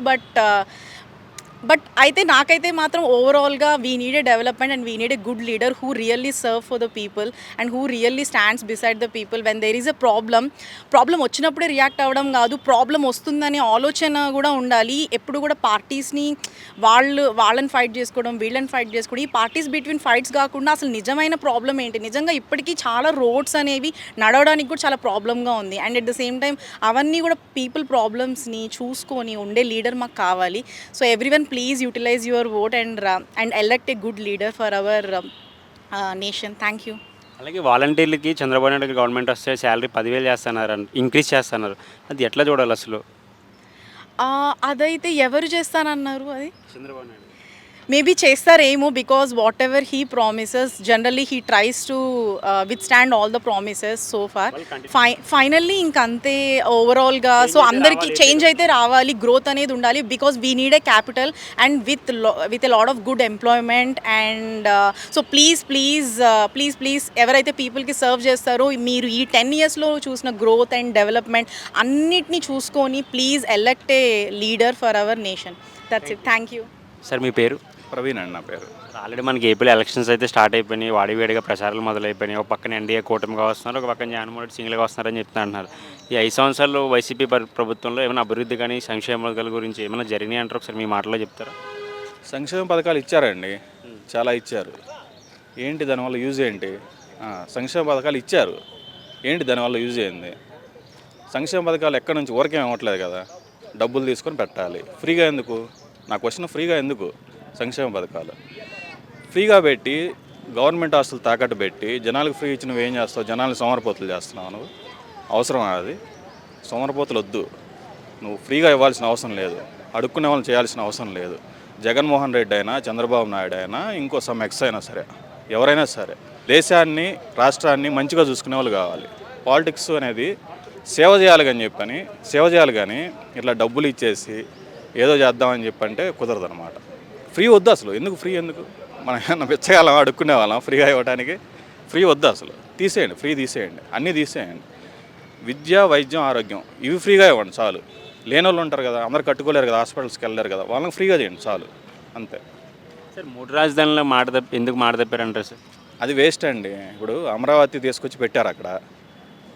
బట్ అయితే నాకైతే మాత్రం ఓవరాల్గా we need a development and we need a good leader who really serve for the people and who really stands beside the people when there is a problem వచ్చినప్పుడే react అవ్వడం కాదు, problem వస్తుందనే ఆలోచన కూడా ఉండాలి. ఎప్పుడు కూడా పార్టీస్ని వాళ్ళని ఫైట్ చేసుకోవడం వీళ్ళని ఫైట్ చేసుకోవడం ఈ పార్టీస్ బిట్వీన్ ఫైట్స్ కాకుండా అసలు నిజమైన ప్రాబ్లం ఏంటి, నిజంగా ఇప్పటికీ చాలా రోడ్స్ అనేవి నడవడానికి కూడా చాలా ప్రాబ్లంగా ఉంది. And at the same time అవన్నీ కూడా పీపుల్ ప్రాబ్లమ్స్ని చూసుకొని ఉండే లీడర్ మాకు కావాలి. So everyone please utilize your vote and elect a good leader for our nation. Thank you. అలాగే వాలంటీర్లకి చంద్రబాబు నాయుడు గవర్నమెంట్ వస్తే శాలరీ 10,000 చేస్తున్నారు, ఇంక్రీజ్ చేస్తున్నారు. అది ఎట్లా చూడాలి అసలు? అదైతే ఎవరు చేస్తానన్నారు? అది చంద్రబాబు నాయుడు మేబీ చేస్తారేమో. Because whatever he promises generally he tries to withstand all the promises so far. Finally ఇంకంతే ఓవరాల్గా. సో అందరికీ చేంజ్ అయితే రావాలి, గ్రోత్ అనేది ఉండాలి. Because we need a capital and with a lot of good employment. And so please ఎవరైతే పీపుల్కి serve చేస్తారో మీరు ఈ 10 yearsలో చూసిన గ్రోత్ అండ్ డెవలప్మెంట్ అన్నిటినీ చూసుకొని please elect a leader for our nation. That's it. Thank you. Sir మీ పేరు? ప్రవీణ్ అండి నా పేరు. ఆల్రెడీ మనకి ఏపీలో ఎలక్షన్స్ అయితే స్టార్ట్ అయిపోయినాయి, వాడివేడిగా ప్రచారాలు మొదలైపోయినాయి. ఒక పక్కన ఎన్డీఏ కూటమిగా వస్తున్నారు, ఒక పక్కన జగన్మోహన్ రెడ్డి సింగిల్గా వస్తున్నారని చెప్తున్నారు. ఈ 5 సంవత్సరాలు వైసీపీ ప్రభుత్వంలో ఏమైనా అభివృద్ధి కానీ సంక్షేమ పథకాల గురించి ఏమైనా జరిగినాయి అంటారు? ఒకసారి మీ మాటలో చెప్తారా? సంక్షేమ పథకాలు ఇచ్చారండి, చాలా ఇచ్చారు. ఏంటి దానివల్ల యూజ్ ఏంటి? సంక్షేమ పథకాలు ఇచ్చారు, ఏంటి దానివల్ల యూజ్ అయింది? సంక్షేమ పథకాలు ఎక్కడి నుంచి ఊరికేం ఇవ్వట్లేదు కదా, డబ్బులు తీసుకొని పెట్టాలి. ఫ్రీగా ఎందుకు? నా క్వశ్చన్, ఫ్రీగా ఎందుకు సంక్షేమ పథకాలు? ఫ్రీగా పెట్టి గవర్నమెంట్ ఆస్తులు తాకట్టు పెట్టి జనాలకు ఫ్రీ ఇచ్చి నువ్వు ఏం చేస్తావు? జనాలను సోమరపోతులు చేస్తున్నావు నువ్వు. అవసరం అది? సోమరపోతులు వద్దు. నువ్వు ఫ్రీగా ఇవ్వాల్సిన అవసరం లేదు, అడుక్కునే వాళ్ళని చేయాల్సిన అవసరం లేదు. జగన్మోహన్ రెడ్డి అయినా చంద్రబాబు నాయుడు అయినా ఇంకో సమ్ ఎక్స్ అయినా సరే, ఎవరైనా సరే దేశాన్ని రాష్ట్రాన్ని మంచిగా చూసుకునే వాళ్ళు కావాలి. పాలిటిక్స్ అనేది సేవ చేయాలి కానీ ఇట్లా డబ్బులు ఇచ్చేసి ఏదో చేద్దామని చెప్పంటే కుదరదు అనమాట. ఫ్రీ వద్దు అసలు. ఎందుకు ఫ్రీ? ఎందుకు మనం ఏమన్నా పిచ్చగాలం అడుక్కునే వాళ్ళం ఫ్రీగా ఇవ్వడానికి? ఫ్రీ వద్దు అసలు. తీసేయండి, ఫ్రీ తీసేయండి, అన్నీ తీసేయండి. విద్య, వైద్యం, ఆరోగ్యం ఇవి ఫ్రీగా ఇవ్వండి చాలు. లేని వాళ్ళు ఉంటారు కదా, అందరు కట్టుకోలేరు కదా, హాస్పిటల్స్కి వెళ్ళలేరు కదా, వాళ్ళని ఫ్రీగా చేయండి చాలు, అంతే. సార్ 3 రాజధానుల్లో ఎందుకు మాట తప్పారంటారు సార్? అది వేస్ట్ అండి. ఇప్పుడు అమరావతి తీసుకొచ్చి పెట్టారు, అక్కడ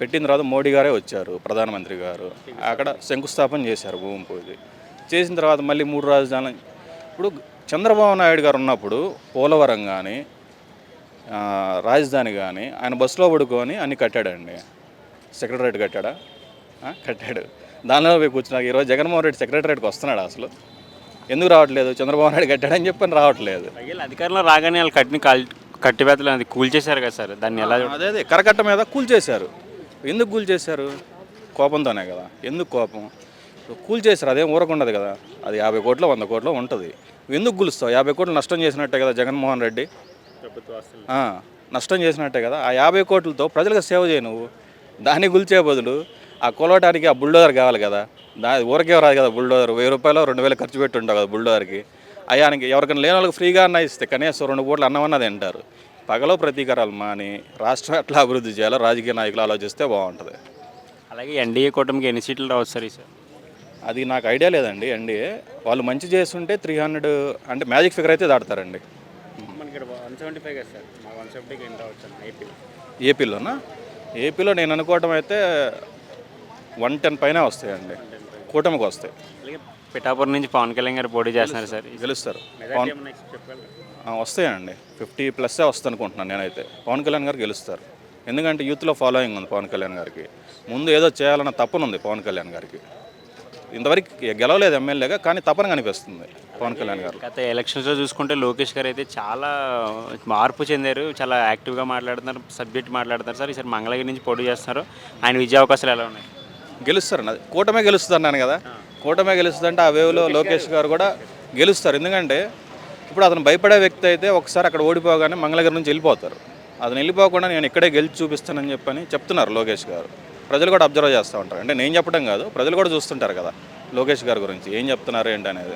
పెట్టిన తర్వాత మోడీ గారే వచ్చారు, ప్రధానమంత్రి గారు అక్కడ శంకుస్థాపన చేశారు భూమి పూజ చేసిన తర్వాత మళ్ళీ 3 రాజధానులు. ఇప్పుడు చంద్రబాబు నాయుడు గారు ఉన్నప్పుడు పోలవరం కానీ రాజధాని కానీ ఆయన బస్సులో పడుకొని అన్ని కట్టాడండి. సెక్రటరేట్ కట్టాడా? కట్టాడు. దానిలో పోయి కూర్చున్నాక ఈరోజు జగన్మోహన్ రెడ్డి సెక్రటరేట్కి వస్తున్నాడు. అసలు ఎందుకు రావట్లేదు? చంద్రబాబు నాయుడు కట్టాడని చెప్పని రావట్లేదు. అధికారంలో రాగానే వాళ్ళు కట్టివేతలు అది కూల్చేశారు కదా సార్, దాన్ని ఎలా అదే అదే కరకట్ట మీద కూల్చేశారు. ఎందుకు కూల్చేశారు? కోపంతోనే కదా. ఎందుకు కోపం? కూల్చేశారు, అదేం ఊరకుండదు కదా. అది 50 కోట్లు 100 కోట్లు ఉంటుంది. ఎందుకు కూలుస్తావు? 50 కోట్లు నష్టం చేసినట్టే కదా జగన్మోహన్ రెడ్డి. ఆ, నష్టం చేసినట్టే కదా. ఆ 50 కోట్లతో ప్రజలకు సేవ చేయి నువ్వు. దాన్ని గుల్చే బదులు ఆ కొలవటానికి ఆ బుల్డోజర్ కావాలి కదా. ఊరకే రాదు కదా బుల్డోజర్. 1000 రూపాయలు 2000 ఖర్చు పెట్టి ఉంటావు కదా బుల్డోజర్కి. అయానికి ఎవరికైనా లేని వాళ్ళకి ఫ్రీగా అన్న ఇస్తే కనీసం 2 పూటలు అన్నం అన్నది తింటారు. పగలో ప్రతీకారాలు మాని రాష్ట్రం ఎట్లా అభివృద్ధి చేయాలో రాజకీయ నాయకులు ఆలోచిస్తే బాగుంటుంది. అలాగే ఎన్డీఏ కూటమికి ఎన్ని సీట్లు రావచ్చు సార్ ఈసారి? అది నాకు ఐడియా లేదండి. ఎన్డీఏ వాళ్ళు మంచి చేస్తుంటే 300 అంటే మ్యాజిక్ ఫిగర్ అయితే దాడతారండి. మనకి 175 కదా సార్, 170కి ఎన్ని రావచ్చు ఏపీలో? ఏపీలోనా? ఏపీలో నేను అనుకోవటం అయితే 110 పైన వస్తాయండి, కూటమికి వస్తాయి. అలాగే పిఠాపురం నుంచి పవన్ కళ్యాణ్ గారు పోటీ చేస్తున్నారు సార్, గెలుస్తారు. మెజారిటీ ఏమన్నా చెప్పగలరా? వస్తాయండి, 50+ వస్తుంది అనుకుంటున్నాను నేనైతే. పవన్ కళ్యాణ్ గారు గెలుస్తారు. ఎందుకంటే యూత్లో ఫాలోయింగ్ ఉంది పవన్ కళ్యాణ్ గారికి. ముందు ఏదో చేయాలన్న తపన ఉంది పవన్ కళ్యాణ్ గారికి. ఇంతవరకు గెలవలేదు ఎమ్మెల్యేగా, కానీ తపన కనిపిస్తుంది పవన్ కళ్యాణ్ గారు. గత ఎలక్షన్స్లో చూసుకుంటే లోకేష్ గారు అయితే చాలా మార్పు చెందారు, చాలా యాక్టివ్గా మాట్లాడుతున్నారు, సబ్జెక్ట్ మాట్లాడుతున్నారు సార్. ఈసారి మంగళగిరి నుంచి పోటీ చేస్తున్నారు. ఆయన విజయ అవకాశాలు ఎలా ఉన్నాయి? గెలుస్తారు. అది కూటమే గెలుస్తుంది అన్నాను కదా. కూటమే గెలుస్తుందంటే ఆ వేవ్లో లోకేష్ గారు కూడా గెలుస్తారు. ఎందుకంటే ఇప్పుడు అతను భయపడే వ్యక్తి అయితే ఒకసారి అక్కడ ఓడిపోగానే మంగళగిరి నుంచి వెళ్ళిపోతారు. అతను వెళ్ళిపోకుండా నేను ఇక్కడే గెలిచి చూపిస్తానని చెప్తున్నారు లోకేష్ గారు. ప్రజలు కూడా అబ్జర్వ్ చేస్తూ ఉంటారు. అంటే నేను చెప్పడం కాదు, ప్రజలు కూడా చూస్తుంటారు కదా లోకేష్ గారి గురించి ఏం చెప్తున్నారు ఏంటి అనేది.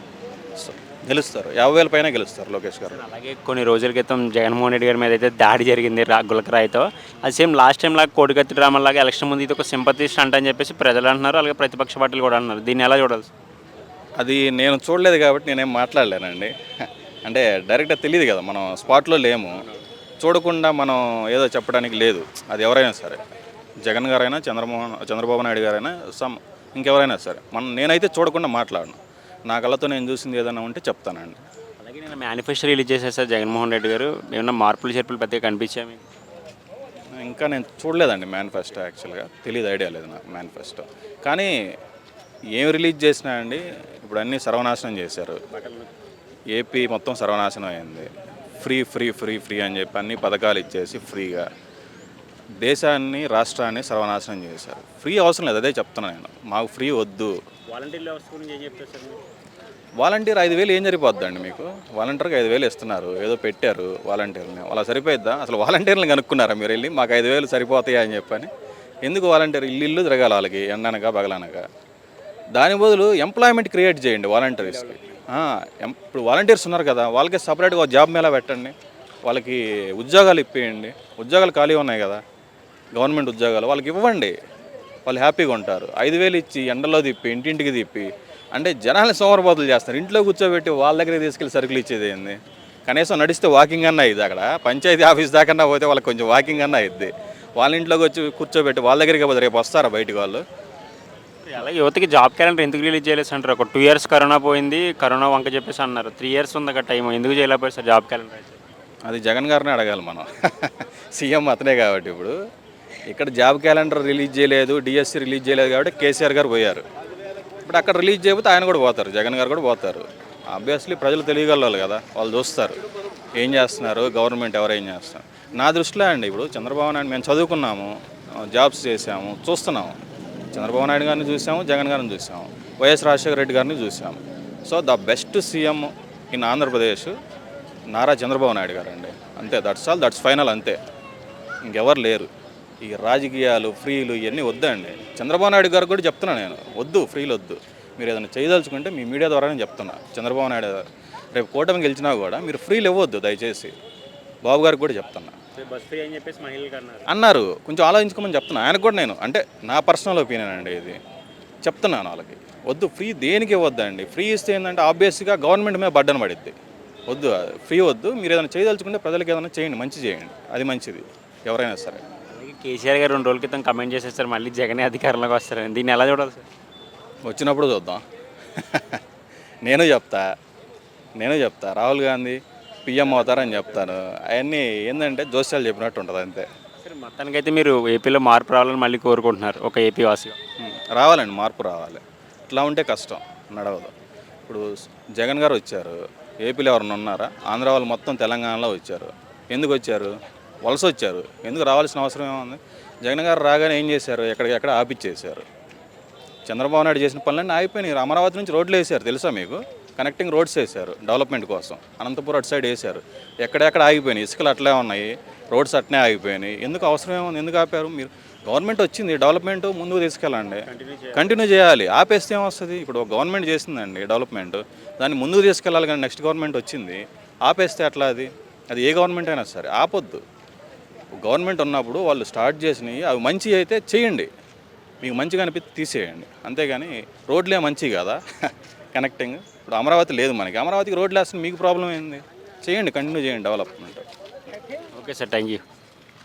సో గెలుస్తారు, 50,000 పైన గెలుస్తారు లోకేష్ గారు. అలాగే కొన్ని రోజుల క్రితం జగన్మోహన్ రెడ్డి గారి మీద అయితే దాడి జరిగింది గులకరాయితో. అది సేమ్ లాస్ట్ టైం లాగా కోడికత్తి డ్రామాలాగా ఎలక్షన్ ముందు ఇది ఒక సింపతి స్టంట్ అని చెప్పేసి ప్రజలు అంటున్నారు, అలాగే ప్రతిపక్ష పార్టీలు కూడా అంటున్నారు. దీన్ని ఎలా చూడాలి? అది నేను చూడలేదు కాబట్టి నేనేం మాట్లాడలేనండి. అంటే డైరెక్ట్గా తెలియదు కదా, మనం స్పాట్లో లేము. చూడకుండా మనం ఏదో చెప్పడానికి లేదు. అది ఎవరైనా సరే, జగన్ గారైనా చంద్రబాబు నాయుడు గారైనా ఇంకెవరైనా సరే, నేనైతే చూడకుండా మాట్లాడను. నా కళ్ళతో నేను చూసింది ఏదైనా ఉంటే చెప్తానండి. అలాగే నేను మేనిఫెస్టో రిలీజ్ చేశారు సార్ జగన్మోహన్ రెడ్డి గారు. ఏమన్నా మార్పులు చేర్పులు పెద్దగా కనిపించాయి మీకు? ఇంకా నేను చూడలేదండి మేనిఫెస్టో. యాక్చువల్గా తెలియదు, ఐడియా లేదు నాకు మేనిఫెస్టో. కానీ ఏం రిలీజ్ చేసినా అండి, ఇప్పుడు అన్నీ సర్వనాశనం చేశారు. ఏపీ మొత్తం సర్వనాశనం అయింది. ఫ్రీ ఫ్రీ ఫ్రీ ఫ్రీ అని చెప్పి అన్ని పథకాలు ఇచ్చేసి ఫ్రీగా దేశాన్ని రాష్ట్రాన్ని సర్వనాశనం చేశారు. ఫ్రీ అవసరం లేదు, అదే చెప్తున్నాను నేను. మాకు ఫ్రీ వద్దు. వాలంటీర్ వ్యవస్థ గురించి ఏం చెప్తారు సార్? వాలంటీర్ 5,000 ఏం సరిపోద్దండి మీకు? వాలంటీర్కి 5,000 ఇస్తున్నారు, ఏదో పెట్టారు వాలంటీర్ని. అలా సరిపోయిద్దా? అసలు వాలంటీర్ని కనుక్కున్నారా మీరు వెళ్ళి? మాకు 5,000 సరిపోతాయా అని చెప్పని. ఎందుకు వాలంటీర్ ఇల్లు తిరగాలి వాళ్ళకి ఎండనగా పగలనగా? దాని బదులు ఎంప్లాయ్మెంట్ క్రియేట్ చేయండి వాలంటీర్స్కి. ఇప్పుడు వాలంటీర్స్ ఉన్నారు కదా, వాళ్ళకి సపరేట్గా జాబ్ మేళా పెట్టండి, వాళ్ళకి ఉద్యోగాలు ఇప్పియండి. ఉద్యోగాలు ఖాళీ ఉన్నాయి కదా, గవర్నమెంట్ ఉద్యోగాలు వాళ్ళకి ఇవ్వండి, వాళ్ళు హ్యాపీగా ఉంటారు. 5,000 ఇచ్చి ఎండలో తిప్పి ఇంటింటికి తిప్పి అంటే జనాల్ని సోమరబోతులు చేస్తారు. ఇంట్లో కూర్చోబెట్టి వాళ్ళ దగ్గర తీసుకెళ్ళి సరుకులు ఇచ్చేది ఏంది? కనీసం నడిస్తే వాకింగ్ అన్న అయ్యిద్ది. అక్కడ పంచాయతీ ఆఫీస్ దాకన్నా పోతే వాళ్ళకి కొంచెం వాకింగ్ అన్న అయ్యిద్ది. వాళ్ళ ఇంట్లోకి వచ్చి కూర్చోబెట్టి వాళ్ళ దగ్గరికి పోతే రేపు వస్తారా బయటికి వాళ్ళు? అలాగే యువతకి జాబ్ క్యాలెండర్ ఎందుకు రిలీజ్ చేయలేదు అంటారు? ఒక 2 years కరోనా పోయింది, కరోనా వంక చెప్పేసి అన్నారు. 3 years ఉంది అక్కడ టైం, ఎందుకు చేయలేకపోయారు సార్ జాబ్ క్యాలెండర్ అయితే? అది జగన్ గారిని అడగాలి మనం. సీఎం అతనే కాబట్టి ఇప్పుడు ఇక్కడ జాబ్ క్యాలెండర్ రిలీజ్ చేయలేదు, డిఎస్సి రిలీజ్ చేయలేదు కాబట్టి కేసీఆర్ గారు పోయారు. ఇప్పుడు అక్కడ రిలీజ్ చేయకపోతే ఆయన కూడా పోతారు, జగన్ గారు కూడా పోతారు. ఆబ్వియస్లీ ప్రజలు తెలియగలవాలి కదా, వాళ్ళు చూస్తారు ఏం చేస్తున్నారు, గవర్నమెంట్ ఎవరు ఏం చేస్తున్నారు. నా దృష్టిలో అండి ఇప్పుడు చంద్రబాబు నాయుడు మేము చదువుకున్నాము, జాబ్స్ చేసాము, చూస్తున్నాము. చంద్రబాబు నాయుడు గారిని చూసాము, జగన్ గారిని చూసాము, వైఎస్ రాజశేఖర రెడ్డి గారిని చూసాము. So the best CM in Andhra Pradesh Nara Chandrababu Naidu గారు అండి. అంతే, దట్స్ ఆల్, దట్స్ ఫైనల్, అంతే. ఇంకెవరు లేరు. ఈ రాజకీయాలు ఫ్రీలు ఇవన్నీ వద్దండి. చంద్రబాబు నాయుడు గారు కూడా చెప్తున్నా నేను, వద్దు ఫ్రీలు వద్దు. మీరు ఏదైనా చేయదలుచుకుంటే మీ మీడియా ద్వారానే చెప్తున్నా. చంద్రబాబు నాయుడు రేపు కూటమి గెలిచినా కూడా మీరు ఫ్రీలు ఇవ్వద్దు దయచేసి. బాబు గారికి కూడా చెప్తున్నా. బస్ ఫ్రీ అని చెప్పేసి మహిళలకు అన్నారు, కొంచెం ఆలోచించుకోమని చెప్తున్నా. ఆయనకు కూడా నేను, అంటే నా పర్సనల్ ఒపీనియన్ అండి ఇది, చెప్తున్నాను వాళ్ళకి వద్దు, ఫ్రీ దేనికి ఇవ్వద్దండి. ఫ్రీ ఇస్తే ఏంటంటే ఆబ్వియస్గా గవర్నమెంట్ మీద బడ్డన పడిద్ది. వద్దు, ఫ్రీ వద్దు. మీరు ఏదైనా చేయదలుచుకుంటే ప్రజలకు ఏదైనా చేయండి, మంచి చేయండి, అది మంచిది ఎవరైనా సరే. అలాగే కేసీఆర్ గారు 2 రోజుల క్రితం కమెంట్ చేసేస్తారు మళ్ళీ జగనే అధికారంలోకి వస్తారని, దీన్ని ఎలా చూడాలి సార్? వచ్చినప్పుడు చూద్దాం. నేను చెప్తా రాహుల్ గాంధీ పిఎం అవుతారని చెప్తాను. అవన్నీ ఏంటంటే జోస్యాలు చెప్పినట్టు ఉంటుంది అంతే. సరే, మొత్తానికైతే మీరు ఏపీలో మార్పు రావాలని మళ్ళీ కోరుకుంటున్నారు ఒక ఏపీ వాసిగా? రావాలండి, మార్పు రావాలి. ఇట్లా ఉంటే కష్టం, నడవదు. ఇప్పుడు జగన్ గారు వచ్చారు, ఏపీలో ఎవరైనా ఉన్నారా? ఆంధ్ర వాళ్ళు మొత్తం తెలంగాణలో వచ్చారు. ఎందుకు వచ్చారు? వలస వచ్చారు. ఎందుకు రావాల్సిన అవసరం ఏముంది? జగన్ గారు రాగానే ఏం చేశారు? ఎక్కడికెక్కడ ఆపిచ్చేశారు. చంద్రబాబు నాయుడు చేసిన పనులన్నీ ఆగిపోయినాయి. అమరావతి నుంచి రోడ్లు వేశారు, తెలుసా మీకు? కనెక్టింగ్ రోడ్స్ వేశారు డెవలప్మెంట్ కోసం. అనంతపురం అటు సైడ్ వేశారు. ఎక్కడెక్కడ ఆగిపోయినాయి, ఇసుకలు అట్లే ఉన్నాయి, రోడ్స్ అట్నే ఆగిపోయినాయి. ఎందుకు అవసరం ఏముంది? ఎందుకు ఆపారు? మీరు గవర్నమెంట్ వచ్చింది, డెవలప్మెంట్ ముందుకు తీసుకెళ్ళండి, కంటిన్యూ చేయాలి. ఆపేస్తే ఏమొస్తుంది? ఇప్పుడు గవర్నమెంట్ చేసిందండి డెవలప్మెంట్, దాన్ని ముందుకు తీసుకెళ్ళాలి. కానీ నెక్స్ట్ గవర్నమెంట్ వచ్చింది, ఆపేస్తే అట్లా అది ఏ గవర్నమెంట్ అయినా సరే ఆపొద్దు. గవర్నమెంట్ ఉన్నప్పుడు వాళ్ళు స్టార్ట్ చేసినవి అవి మంచి అయితే చేయండి, మీకు మంచిగా అనిపిస్తే తీసేయండి. అంతేగాని రోడ్లే మంచి కదా కనెక్టింగ్. ఇప్పుడు అమరావతి లేదు మనకి, అమరావతికి రోడ్లు వేస్తే మీకు ప్రాబ్లం ఏంది? చేయండి, కంటిన్యూ చేయండి development. Okay sir, thank you.